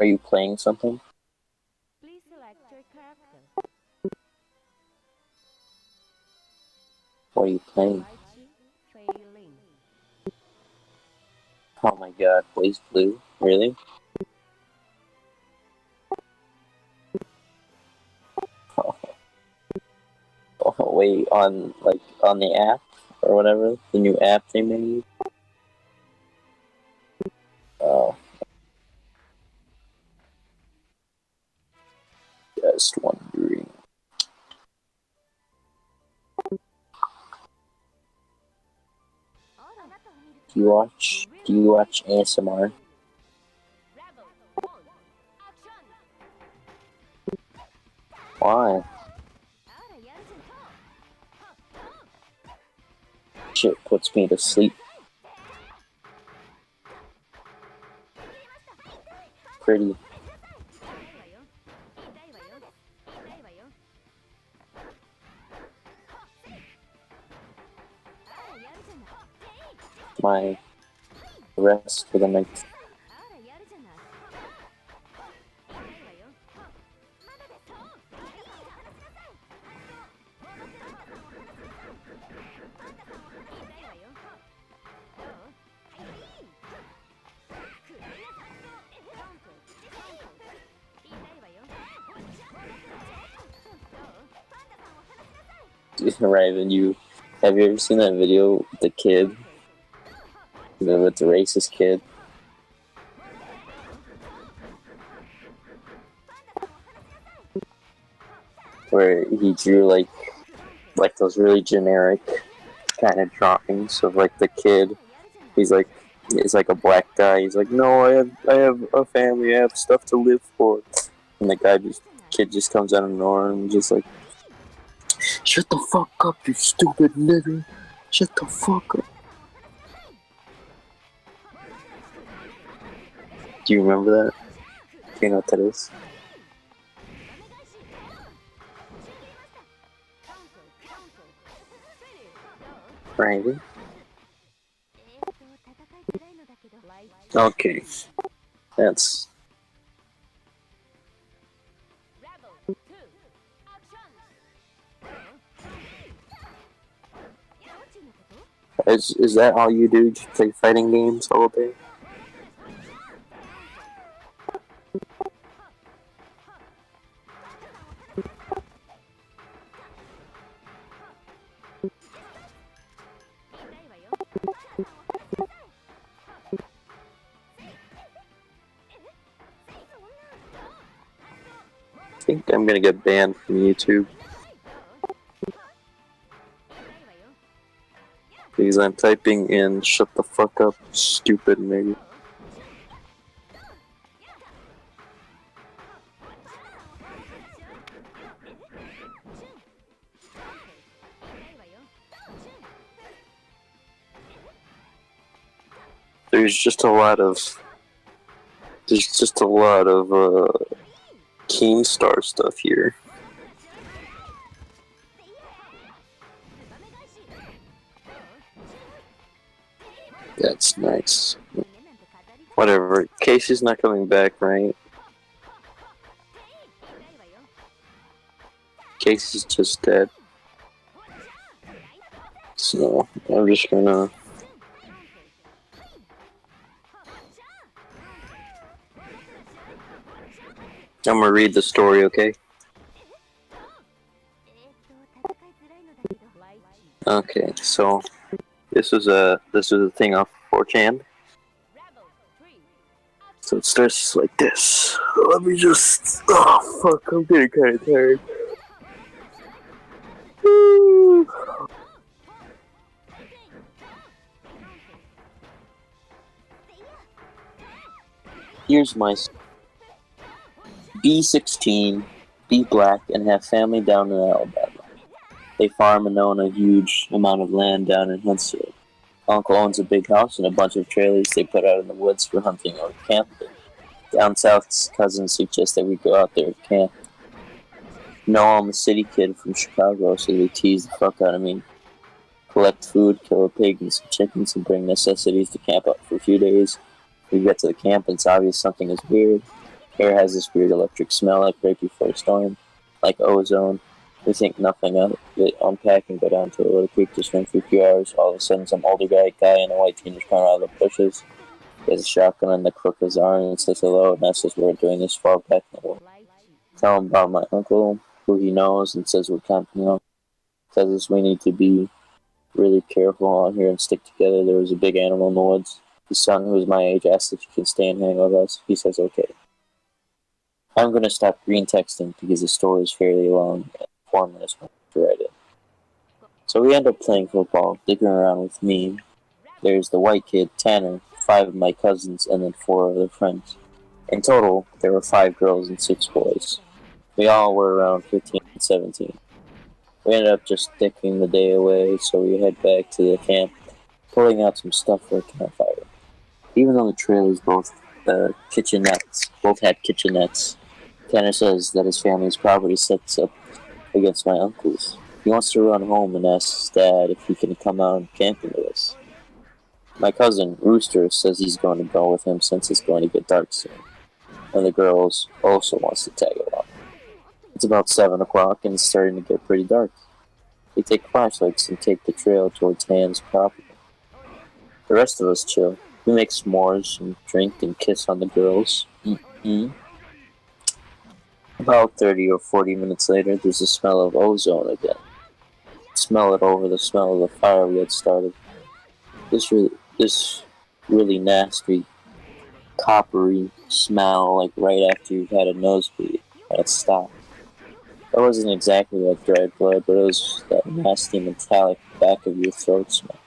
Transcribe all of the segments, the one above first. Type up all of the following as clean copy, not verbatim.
Are you playing something? Please select your character. What are you playing? Lychee, Failing. Oh my god, Blaze Blue? Really? Oh, oh wait, on the app or whatever, the new app they made. Oh, just wondering. Do you watch ASMR? Why? Shit puts me to sleep. Pretty. My rest for the night. Raven, have you ever seen that video with the kid? With the racist kid? Where he drew like those really generic kind of drawings of like the kid. He's like a black guy. He's like, no, I have a family. I have stuff to live for. And the kid just comes out of nowhere and just like, shut the fuck up, you stupid nigger. Shut the fuck up. Do you remember that? Do you know what that is? Right. Okay. That's... Is that all you do? Just play fighting games all day? I think I'm gonna get banned from YouTube. Because I'm typing in shut the fuck up, stupid nigga. There's just a lot of Keemstar stuff here. That's nice. Whatever. Casey's not coming back, right? Casey's just dead. So, I'm just gonna... I'm gonna read the story, okay? Okay, so this was a thing off 4chan. So it starts like this. Let me just... Oh, fuck, I'm getting kind of tired. Here's my... Be 16, be black, and have family down in Alabama. They farm and own a huge amount of land down in Huntsville. Uncle owns a big house and a bunch of trailers they put out in the woods for hunting or camping. Down south's cousins suggest that we go out there and camp. No, I'm a city kid from Chicago, so they tease the fuck out of me. Collect food, kill a pig and some chickens, and bring necessities to camp out for a few days. We get to the camp and it's obvious something is weird. Air has this weird electric smell like right before a storm, like ozone. We think nothing of it, unpack and go down to a little creek to swim for a few hours. All of a sudden, some older guy in a white teenage come out of the bushes. He has a shotgun in the crook of his arm and says hello, and asks us what we're doing this far back in the world. Tell him about my uncle, who he knows, and says we're camping out. Tells us we need to be really careful out here and stick together. There was a big animal in the woods. His son, who is my age, asks if he can stay and hang with us. He says okay. I'm going to stop green texting because the story is fairly long and 4 minutes to write it. So we end up playing football, digging around with me. There's the white kid, Tanner, 5 of my cousins, and then 4 other friends. In total, there were 5 girls and 6 boys. We all were around 15 and 17. We ended up just dicking the day away, so we head back to the camp, pulling out some stuff for a campfire. Even though the trailers both had kitchenettes, Tanner says that his family's property sets up against my uncle's. He wants to run home and asks Dad if he can come out camping with us. My cousin, Rooster, says he's going to go with him since it's going to get dark soon, and the girls also wants to tag along. It's about 7 o'clock and it's starting to get pretty dark. We take flashlights and take the trail towards Han's property. The rest of us chill. We make s'mores and drink and kiss on the girls. Mm-hmm. About 30 or 40 minutes later, there's the smell of ozone again. Smell it over the smell of the fire we had started. This really nasty, coppery smell, like right after you've had a nosebleed, and it stopped. It wasn't exactly like dried blood, but it was that nasty metallic back of your throat smell.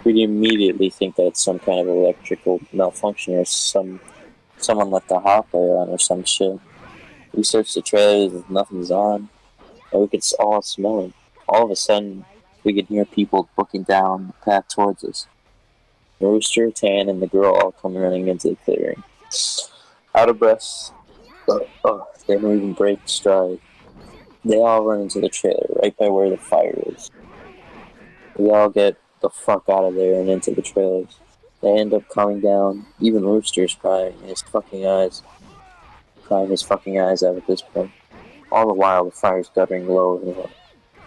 We'd immediately think that it's some kind of electrical malfunction or someone left a hot layer on or some shit. We searched the trailers and nothing's on, and we could all smell it. All of a sudden, we could hear people booking down the path towards us. Rooster, Tan, and the girl all come running into the clearing. Out of breath, they don't even break stride. They all run into the trailer, right by where the fire is. We all get the fuck out of there and into the trailers. They end up coming down. Even Rooster's crying his fucking eyes out at this point. All the while, the fire's guttering lower and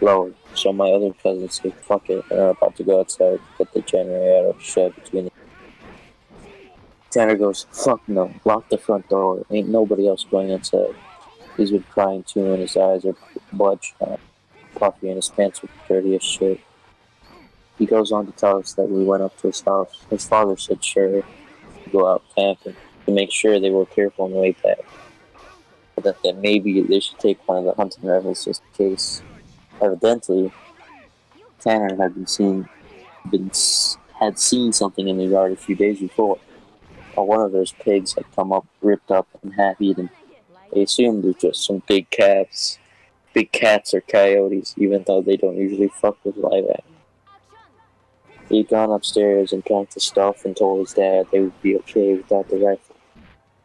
lower. So my other cousins say fuck it and are about to go outside to get the generator out of the shed between them. Tanner goes, fuck no, lock the front door. Ain't nobody else going outside. He's been crying too and his eyes are bloodshot, puffy and his pants are dirty as shit. He goes on to tell us that we went up to his house. His father said sure to go out camping to make sure they were careful on the way back. But that maybe they should take one of the hunting rifles just in case. Evidently, Tanner had seen something in the yard a few days before. One of those pigs had come up, ripped up, and half eaten. They assumed it was just some big cats or coyotes, even though they don't usually fuck with live animals. He'd gone upstairs and packed his stuff and told his dad they would be okay without the rifle.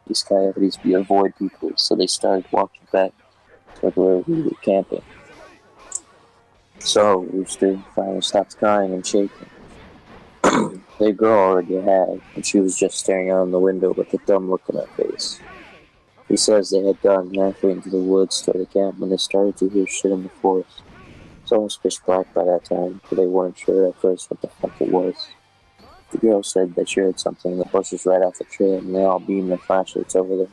These coyotes would avoid people, so they started walking back toward where we were camping. So Rooster finally stopped crying and shaking. The girl already had, and she was just staring out the window with a dumb look on her face. He says they had gotten halfway into the woods toward the camp when they started to hear shit in the forest. It was almost pitch black by that time, but they weren't sure at first what the fuck it was. The girl said that she heard something in the bushes right off the trail, and they all beamed their flashlights over there.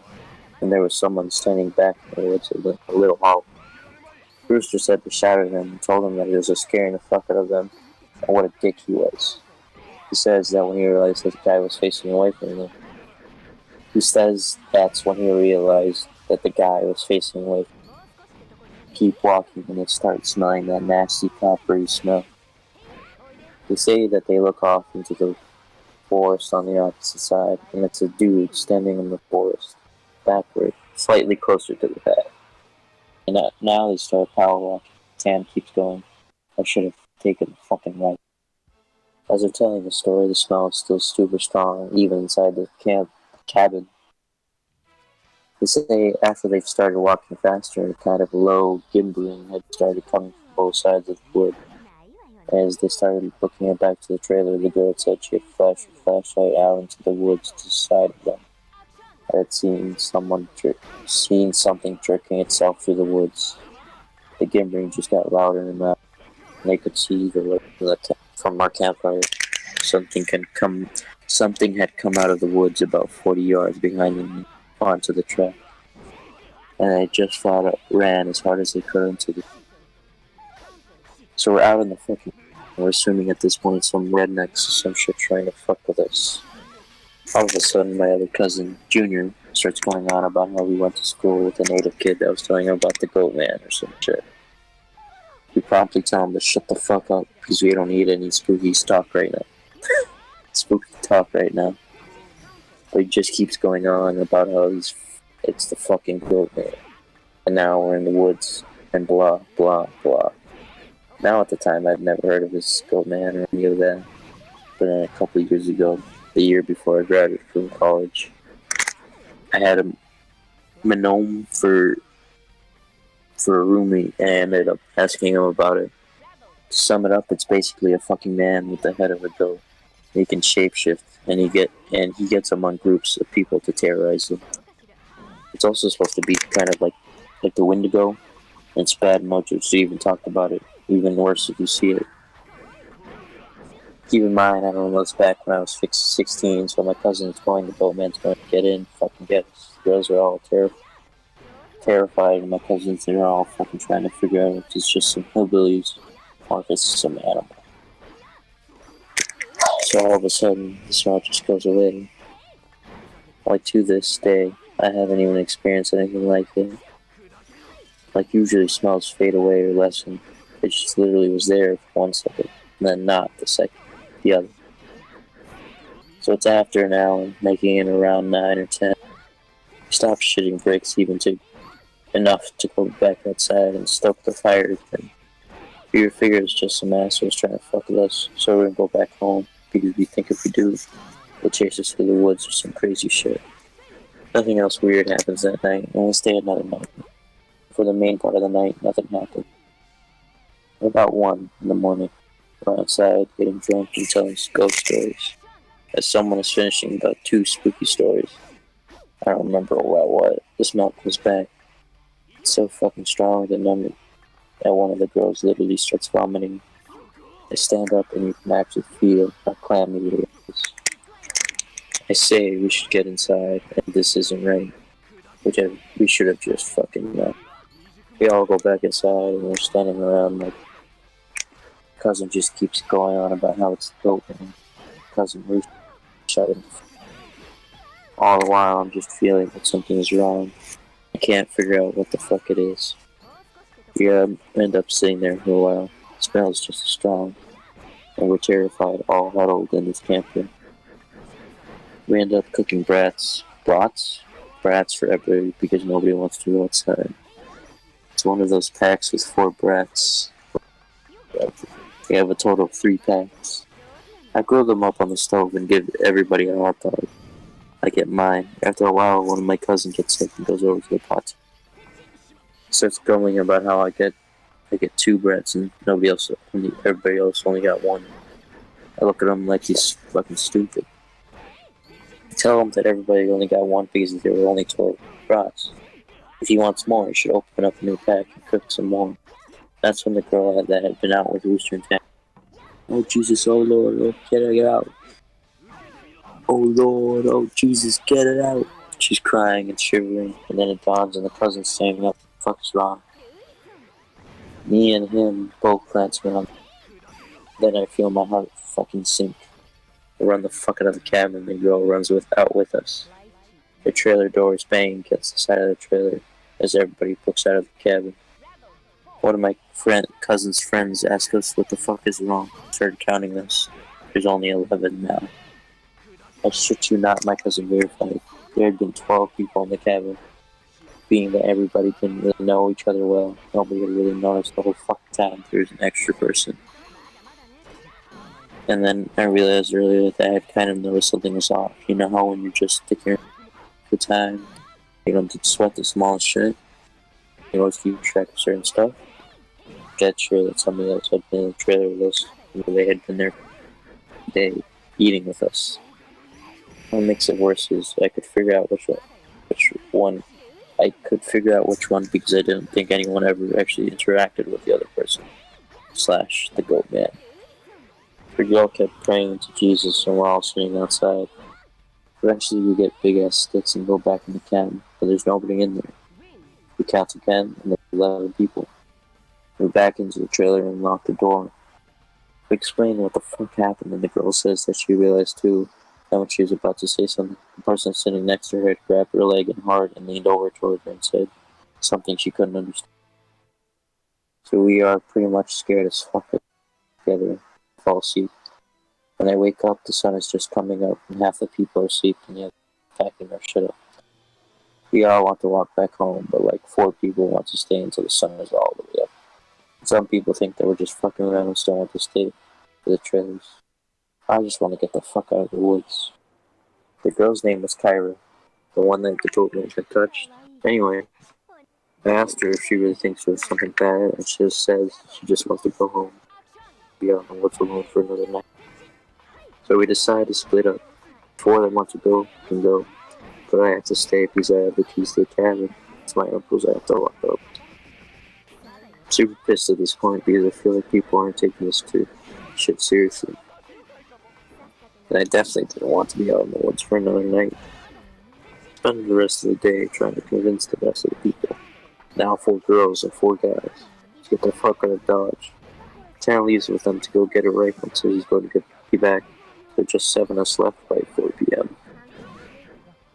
And there was someone standing back in the woods a little halt. Brewster said they shouted at him and told him that he was just scaring the fuck out of them, and what a dick he was. He says that when he realized that the guy was facing away from him, he says that's when he realized that the guy was facing away from him. Keep walking and they start smelling that nasty coppery smell. They say that they look off into the forest on the opposite side, and it's a dude standing in the forest, backward, slightly closer to the path. And now they start power walking. Tam keeps going. I should have taken the fucking right. As they're telling the story, the smell is still super strong, even inside the cabin. They say after they've started walking faster, a kind of low gimbling had started coming from both sides of the wood. As they started looking back to the trailer, the girl said she had flashed her flashlight out into the woods to the side of them. I had seen something jerking itself through the woods. The gimbering just got louder and louder, and they could see from our campfire. Something had come out of the woods about 40 yards behind them onto the track, and they just ran as hard as they could into the. So we're out in the fucking. We're assuming at this point some rednecks or some shit trying to fuck with us. All of a sudden, my other cousin, Junior, starts going on about how we went to school with a native kid that was telling him about the goat man or some shit. We promptly tell him to shut the fuck up because we don't need any spooky talk right now. But he just keeps going on about how it's the fucking goat man. And now we're in the woods and blah, blah, blah. Now at the time, I'd never heard of this goat man or any of that. But then a couple of years ago, the year before I graduated from college, I had a gnome for a roommate, and I ended up asking him about it. To sum it up, it's basically a fucking man with the head of a goat. He can shapeshift, and he gets among groups of people to terrorize them. It's also supposed to be kind of like the Wendigo, and it's bad mojo. So even talked about it. Even worse if you see it. Keep in mind, I don't know, it's back when I was 16, so my cousin's going, the boatman's going to get in, fucking get us. The girls are all terrified, and my cousins, they're all fucking trying to figure out if it's just some hillbillies or if it's some animal. So all of a sudden, the smell just goes away. Like to this day, I haven't even experienced anything like it. Like usually smells fade away or lessen. It just literally was there for 1 second, and then not the other. So it's after an hour, making it around 9 or 10. We stopped shitting bricks enough to go back outside and stoke the fire again. We figured it's just some assholes trying to fuck with us, so we're gonna go back home because we think if we do, they'll chase us through the woods or some crazy shit. Nothing else weird happens that night, and we stay another night. For the main part of the night, nothing happened. About 1 in the morning, we're outside getting drunk and telling ghost stories. As someone is finishing about 2 spooky stories. I don't remember what. The smell comes back. It's so fucking strong that one of the girls literally starts vomiting. I stand up and you can actually feel how clammy it is. I say we should get inside and this isn't right. We should have just fucking known. We all go back inside and we're standing around like cousin just keeps going on about how it's dope and cousin Ruth shut him. All the while I'm just feeling that something is wrong. I can't figure out what the fuck it is. We end up sitting there for a while. The smell is just as strong. And we're terrified, all huddled in this camper. We end up cooking brats for everybody because nobody wants to go outside. It's one of those packs with 4 brats. We have a total of 3 packs. I grill them up on the stove and give everybody a hot dog. I get mine. After a while, one of my cousins gets sick and goes over to the pot. Starts grumbling about how I get 2 brats and everybody else only got 1. I look at him like he's fucking stupid. I tell him that everybody only got 1 because there were only 12 brats. If he wants more, he should open up a new pack and cook some more. That's when the girl that had been out with Rooster and Tam. Oh Jesus, oh Lord, oh, get it out. Oh Lord, oh Jesus, get it out. She's crying and shivering, and then it dawns on the cousin saying, what the fuck's wrong? Me and him both glance me on. Then I feel my heart fucking sink. I run the fuck out of the cabin, and the girl runs out with us. The trailer door is banging against the side of the trailer as everybody books out of the cabin. One of my cousin's friends asked us what the fuck is wrong. Started counting us. There's only 11 now. I shit you not, my cousin verified. There had been 12 people in the cabin. Being that everybody didn't really know each other well, nobody had really noticed the whole fucking time there was an extra person. And then I realized earlier that I had kind of noticed something was off. You know how when you're just taking your time, you don't sweat the smallest shit? You always keep track of certain stuff? That's sure that somebody else had been in the trailer with us. They had been there for a day eating with us. What makes it worse is I could figure out which one. which one I could figure out which one because I didn't think anyone ever actually interacted with the other person slash the goat man. The girl kept praying to Jesus and we're all sitting outside. Eventually we get big ass sticks and go back in the cabin, but there's nobody in there. We count again and there's 11 people. We're back into the trailer and lock the door. We explain what the fuck happened and the girl says that she realized too that when she was about to say something, the person sitting next to her had grabbed her leg and hard and leaned over toward her and said something she couldn't understand. So we are pretty much scared as fuck together, fall asleep. When I wake up, the sun is just coming up and half the people are asleep and the other packing their shit up. We all want to walk back home, but like 4 people want to stay until the sun is all the way up. Some people think that we're just fucking around and still want to stay for the trailers. I just want to get the fuck out of the woods. The girl's name was Kyra, the one that the goat man had touched. Anyway, I asked her if she really thinks there's something bad, and she just says she just wants to go home. Be out in the woods alone for another night. So we decide to split up. 4 that want to go can go, but I have to stay because I have the keys to the cabin. It's my uncle's I have to lock up. I'm super pissed at this point because I feel like people aren't taking this shit seriously. And I definitely didn't want to be out in the woods for another night. Spend the rest of the day trying to convince the rest of the people. Now 4 girls and 4 guys. To get the fuck out of Dodge. Tan leaves with them to go get a rifle so he's going to be back. There are just 7 of us left by 4 p.m.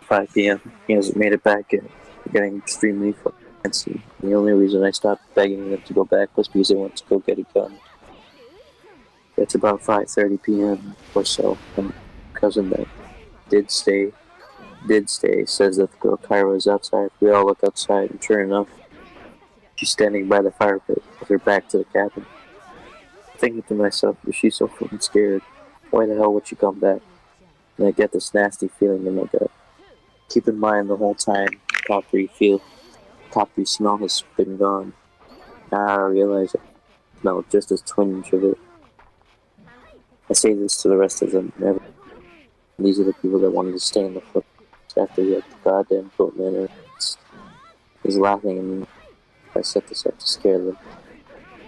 5 p.m. He hasn't made it back yet. We're getting extremely fancy. The only reason I stopped begging them to go back was because they went to go get a gun. It's about 5:30 p.m. or so, and my cousin that did stay, says that the girl Kyra is outside. We all look outside, and sure enough, she's standing by the fire pit with her back to the cabin. Thinking to myself, if she's so fucking scared, why the hell would she come back? And I get this nasty feeling in my gut. Keep in mind the whole time, coppery smell has been gone. Now I realize I smell just a twinge of it. I say this to the rest of them. These are the people that wanted to stay in the foot after the goddamn goat man is laughing at me. I set this up to scare them.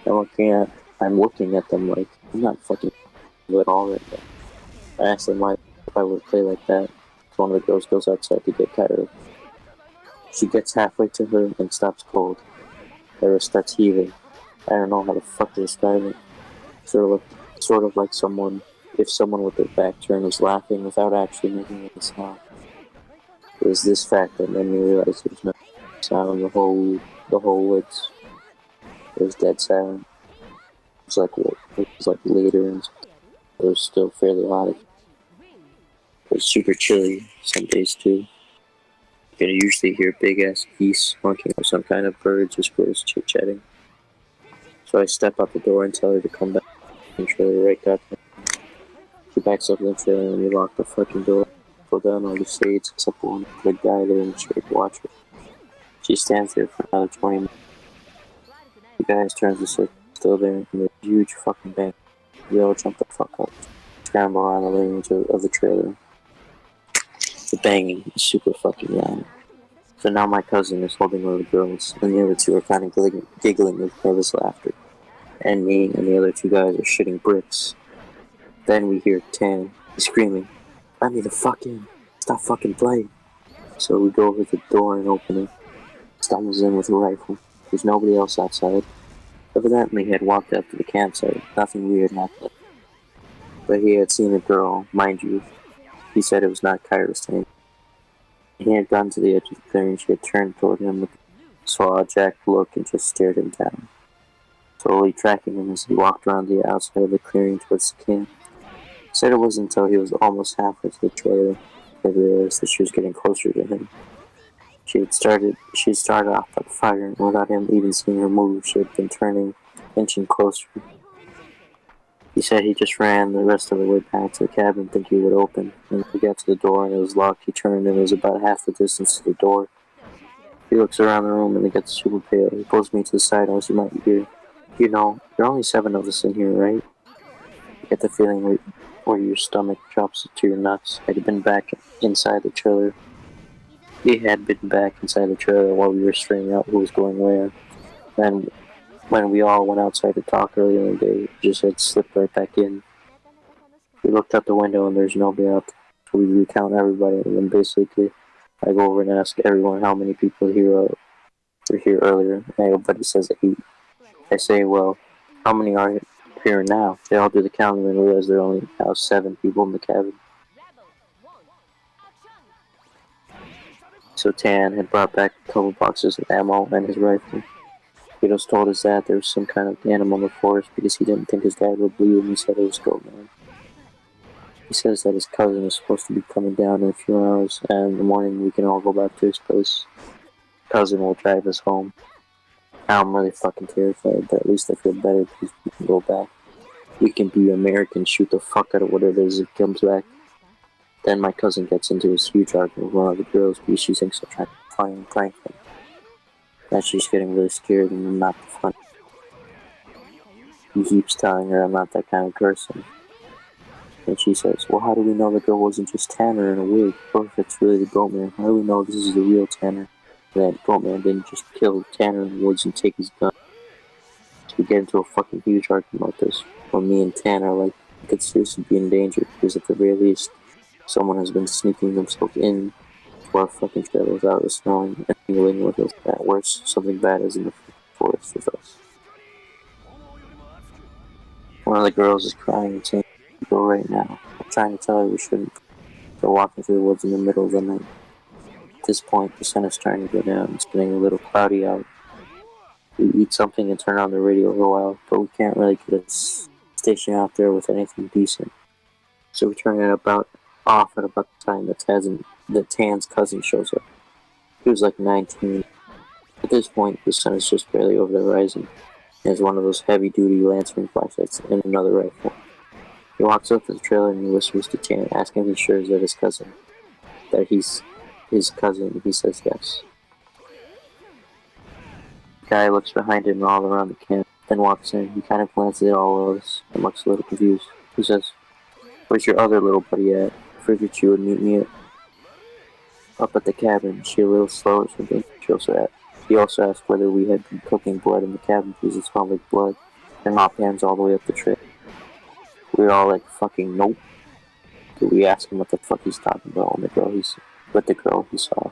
I'm looking at them like I'm not fucking at all right now. I asked them why if I would play like that. So one of the girls goes outside to get Kyra. She gets halfway to her and stops cold. Kyra starts heaving. I don't know how the fuck to describe it. Sort of like if someone with their back turned was laughing without actually making any sound. It was this fact that made me realize there was no sound in the whole woods. It was dead silent. It was like later and it was still fairly hot. It was super chilly some days too. You can usually hear big ass geese honking or some kind of birds or squirrels chit chatting. So I step out the door and tell her to come back and trailer right back. She backs up in the trailer and we lock the fucking door. Pull down all the shades except one. The guy there in the shade to watch her. She stands there for another 20 minutes. The guy turns the circle, still there, and there's a huge fucking bang. We all jump the fuck up, scramble around the living room of the trailer. The banging is super fucking loud. So now my cousin is holding one of the girls, and the other 2 are kind of giggling with nervous laughter. And me and the other 2 guys are shitting bricks. Then we hear Tan screaming, "Let me the fuck in! Stop fucking playing!" So we go over to the door and open it. Stumbles in with a rifle. There's nobody else outside. Evidently he had walked up to the campsite. Nothing weird happened. But he had seen a girl, mind you. He said it was not Kyra's thing. He had gone to the edge of the clearing. She had turned toward him with a saw-jacked look and just stared him down. Slowly tracking him as he walked around the outside of the clearing towards the camp. Said it wasn't until he was almost halfway to the trailer that he realized that she was getting closer to him. She started off by the fire, and without him even seeing her move, she had been inching closer. He said he just ran the rest of the way back to the cabin thinking he would open. When he got to the door and it was locked, he turned and it was about half the distance to the door. He looks around the room and he gets super pale. He pulls me to the side as you might hear. You know, there are only 7 of us in here, right? You get the feeling where your stomach drops to your nuts. I'd been back inside the trailer He had been back inside the trailer while we were figuring out who was going where. And when we all went outside to talk earlier in the day, he just had slipped right back in. We looked out the window and there's nobody out there. So we recount everybody, and then basically I go over and ask everyone how many people were here earlier, and everybody says 8. I say, well, how many are here now? They all do the counting and realize there are only now 7 people in the cabin. So Tan had brought back a couple boxes of ammo and his rifle. Vito's told his dad there was some kind of animal in the forest because he didn't think his dad would believe him. He said it was Goatman. He says that his cousin is supposed to be coming down in a few hours, and in the morning we can all go back to his place. Cousin will drive us home. I'm really fucking terrified, but at least I feel better because we can go back. We can be American, shoot the fuck out of whatever it is if it comes back. Then my cousin gets into his huge argument with one of the girls because she thinks I'm trying to play and prank them. Now she's getting really scared and I'm not the fun. He keeps telling her I'm not that kind of person. And she says, well, how do we know the girl wasn't just Tanner in a wig? Or if it's really the Goatman, how do we know this is the real Tanner? That Goatman didn't just kill Tanner in the woods and take his gun. So we get into a fucking huge argument about this. Where me and Tanner like, could seriously be in danger because at the very least, someone has been sneaking themselves in to our fucking trailer without us knowing and mingling with us. At worst, something bad is in the forest with us. One of the girls is crying and saying, go right now. I'm trying to tell her we shouldn't. They're walking through the woods in the middle of the night. At this point, the sun is starting to go down. It's getting a little cloudy out. We eat something and turn on the radio for a while, but we can't really get a station out there with anything decent. So we turn it off at about the time that Tan's cousin shows up. He was like 19. At this point, the sun is just barely over the horizon. He has one of those heavy-duty lantern flashlights and another rifle. He walks up to the trailer and he whispers to Tan, asking if he's sure that he's his cousin. He says yes. The guy looks behind him and all around the camp, then walks in. He kind of glances at all of us and looks a little confused. He says, where's your other little buddy at? I figured you would meet me up at the cabin. She a little slow or something. He also asked whether we had been cooking blood in the cabin because it smelled like blood, and hot pans all the way up the trail. We were all like, fucking nope. But we asked him what the fuck he's talking about with the girl he saw.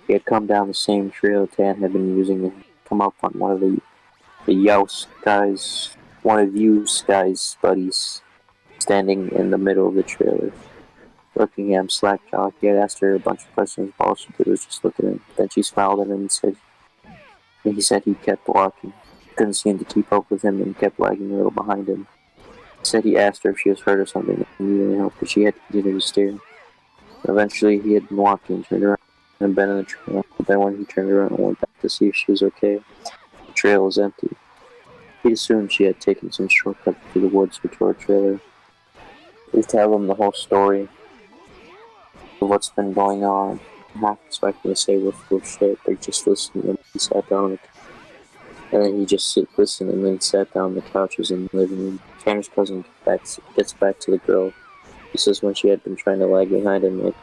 He had come down the same trail Tan had been using to come up on one of the Youse guys, one of you guys' buddies, standing in the middle of the trailer. Looking at him slack-jawed, he had asked her a bunch of questions, but all she did was just look at him. Then she smiled at him and he said he kept walking. Couldn't seem to keep up with him and kept lagging a little behind him. He said he asked her if she was hurt or something and needed any help, but she had to continue to stare. Eventually, he had been walking, turned around, and been in the trail. But then when he turned around and went back to see if she was okay, the trail was empty. He assumed she had taken some shortcut through the woods to our trailer. We tell him the whole story of what's been going on. I'm half expecting to say we're full of shit, but just listened and he sat down on the couch. And then he just listened and then sat down on the couches in the living room. Tanner's cousin gets back to the girl. He says when she had been trying to lag behind him, it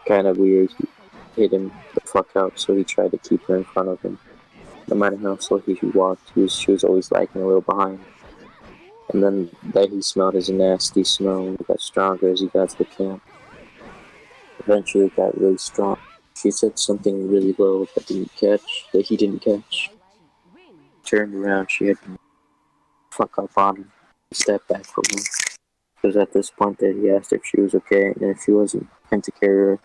kind of weird. He hit him the fuck out, so he tried to keep her in front of him. No matter how slowly he walked, she was always lagging a little behind. And then that he smelled his nasty smell got stronger as he got to the camp. Eventually it got really strong. She said something really low that he didn't catch. Turned around, she had been fuck up on him. He stepped back from her. It was at this point that he asked if she was okay, and if she wasn't, him to carry her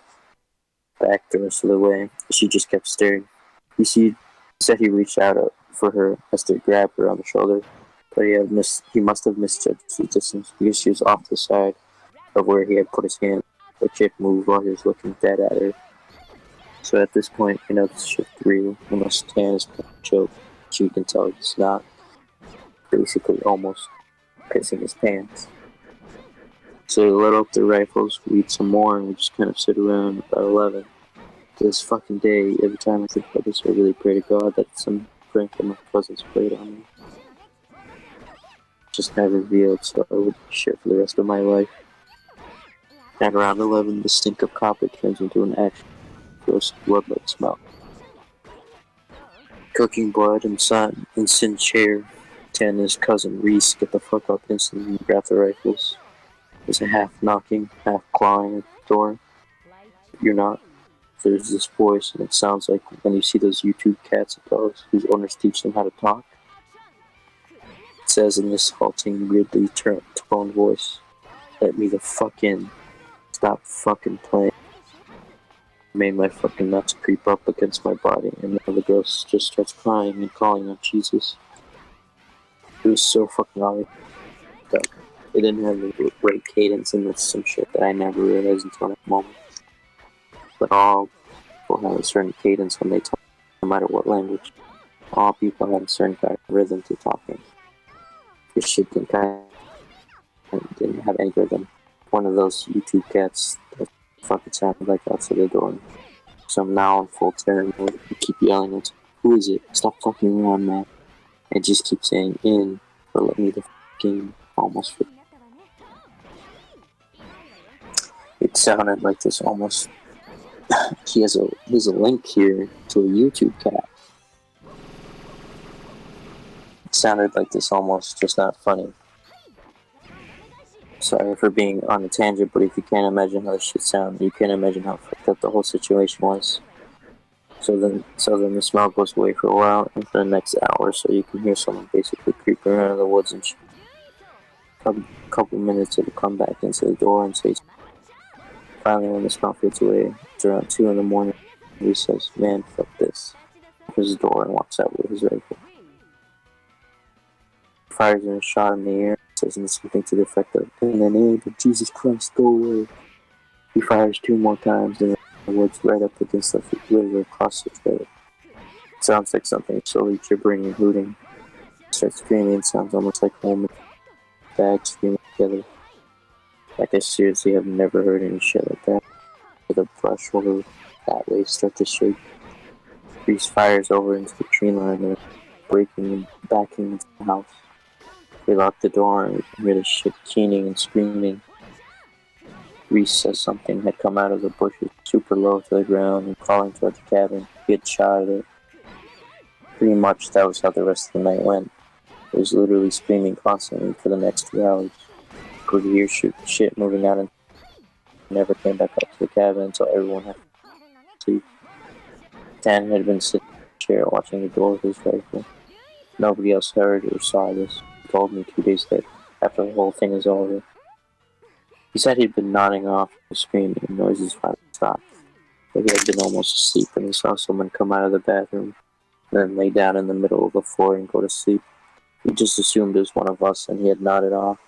back the rest of the way. She just kept staring. He said he reached out for her as to grab her on the shoulder, but he must have misjudged the distance because she was off to the side of where he had put his hand. The chick moved while he was looking dead at her. So at this point, we know this shit's real, unless Tan is kind of joke. You can tell he's not. Basically, almost pissing his pants. So we load up the rifles, we eat some more, and we just kind of sit around about 11. This fucking day, every time I think about this, I really pray to God that some prank that my cousins played on me just never revealed, so I would shit for the rest of my life. At around 11, the stink of copper turns into an action. gross blood-like smell. Cooking blood inside Sin's chair. Tan and his cousin Reese get the fuck up instantly and grab their rifles. There's a half knocking, half clawing at the door. You're not. There's this voice, and it sounds like when you see those YouTube cats and dogs whose owners teach them how to talk. It says in this halting, weirdly toned voice, "Let me the fuck in. Stop fucking playing." It made my fucking nuts creep up against my body, and now the girl just starts crying and calling on Jesus. It was so fucking obvious. It didn't have the right cadence, and that's some shit that I never realized until that moment. But all people have a certain cadence when they talk, no matter what language. All people have a certain kind of rhythm to talking. This shit didn't have any rhythm. One of those YouTube cats that fucking sounded like outside the door. So I'm now in full terror mode. I keep yelling at, "Who is it? Stop fucking around, man." I just keep saying in, or let me the fucking almost fit. It sounded like this almost. There's a link here to a YouTube cat. It sounded like this almost just not funny. Sorry for being on a tangent, but if you can't imagine how this shit sounded, you can't imagine how fucked up the whole situation was. So then the smell goes away for a while, and for the next hour or so you can hear someone basically creeping around the woods and shit. A couple minutes it'll come back into the door and say, finally when the smell fades away, it's around 2 in the morning, he says, "Man, fuck this." Opens the door and walks out with his rifle. Fires in a shot in the air, says something to the effect of, "In the name of Jesus Christ, go away." He fires 2 more times in the woods right up against the river across the trail. It sounds like something slowly gibbering and hooting. Starts screaming, it sounds almost like home and dad screaming together. Like I seriously have never heard any shit like that. The brush over that way start to shake. Reese fires over into the tree line and breaking and backing into the house. We lock the door and we can hear the shit keening and screaming. Reese says something had come out of the bushes super low to the ground and crawling toward the cabin. He had shot at it. Pretty much that was how the rest of the night went. It was literally screaming constantly for the next 2 hours. Could hear shit moving out and never came back up to the cabin until everyone had to sleep. Dan had been sitting in a chair watching the door with his rifle. Nobody else heard or saw this. He told me 2 days later, after the whole thing was over. He said he'd been nodding off and screaming and noises finally stopped. But he had been almost asleep when he saw someone come out of the bathroom and then lay down in the middle of the floor and go to sleep. He just assumed it was one of us and he had nodded off.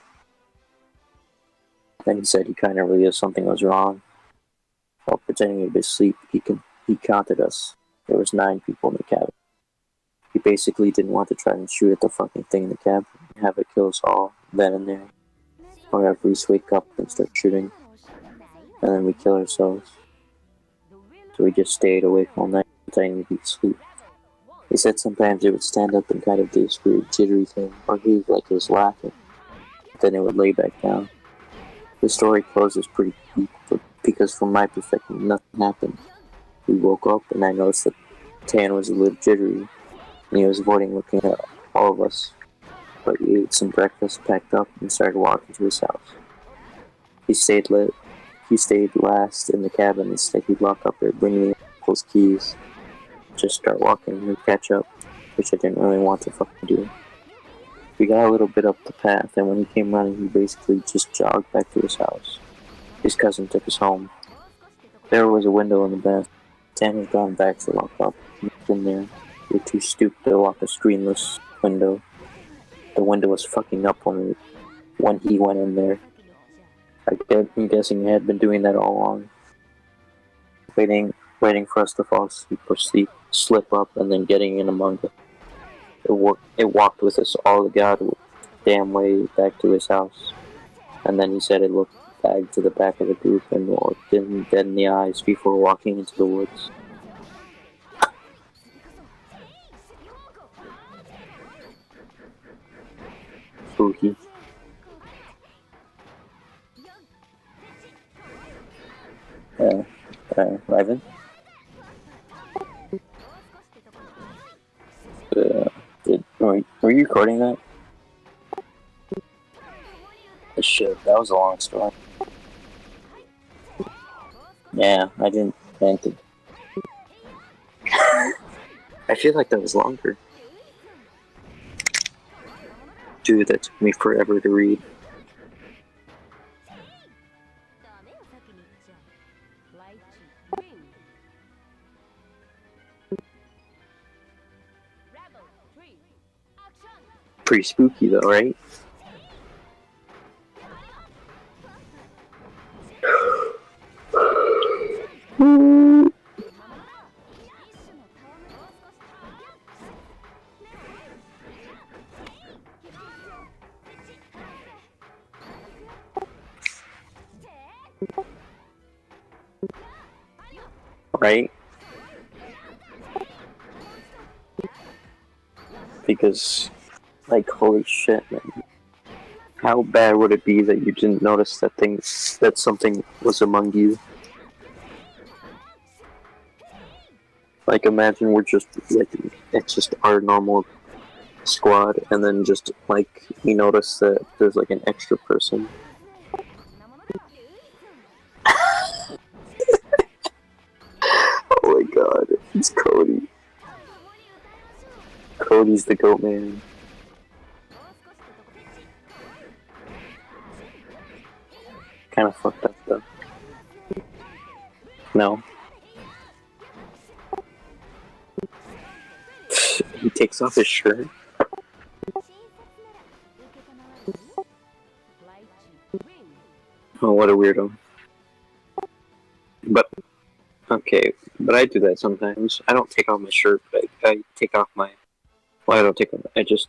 Then he said he kind of realized something was wrong. While pretending to be asleep, he counted us. There was 9 people in the cabin. He basically didn't want to try and shoot at the fucking thing in the cabin and have it kill us all then and there. Or have Reese wake up and start shooting, and then we kill ourselves. So we just stayed awake all night, pretending to be asleep. He said sometimes it would stand up and kind of do this weird jittery thing, or he like it was laughing. But then it would lay back down. The story closes pretty deep, but because from my perspective nothing happened. We woke up and I noticed that Tan was a little jittery, and he was avoiding looking at all of us. But we ate some breakfast, packed up, and started walking to his house. He stayed last in the cabin and said he'd lock up there, bring me those keys, just start walking and catch up, which I didn't really want to fucking do. We got a little bit up the path, and when he came running, he basically just jogged back to his house. His cousin took us home. There was a window in the bath. Tan had gone back to lock up. In there, we were too stupid to lock a screenless window. The window was fucking up when he went in there. I'm guessing he had been doing that all along. Waiting for us to fall asleep or slip up, and then getting in among them. It walked with us all the goddamn way back to his house. And then he said it looked back to the back of the group and looked him dead in the eyes before walking into the woods. Spooky. Ivan? Were you recording that? Shit, that was a long story. Yeah, I didn't think it. I feel like that was longer. Dude, that took me forever to read. Lychee green. Rebel tree. Action. Pretty spooky though, right? Right? Because, like, holy shit, man. How bad would it be that you didn't notice that something was among you? Like, imagine we're just, like, it's just our normal squad, and then just, like, we notice that there's, like, an extra person. Oh my god, it's Cody. Cody's the goat man. Kind of fucked up, though. No. He takes off his shirt. Lychee green. Oh, what a weirdo. But, okay, but I do that sometimes. I don't take off my shirt, but I take off my... Well, I don't take off... I just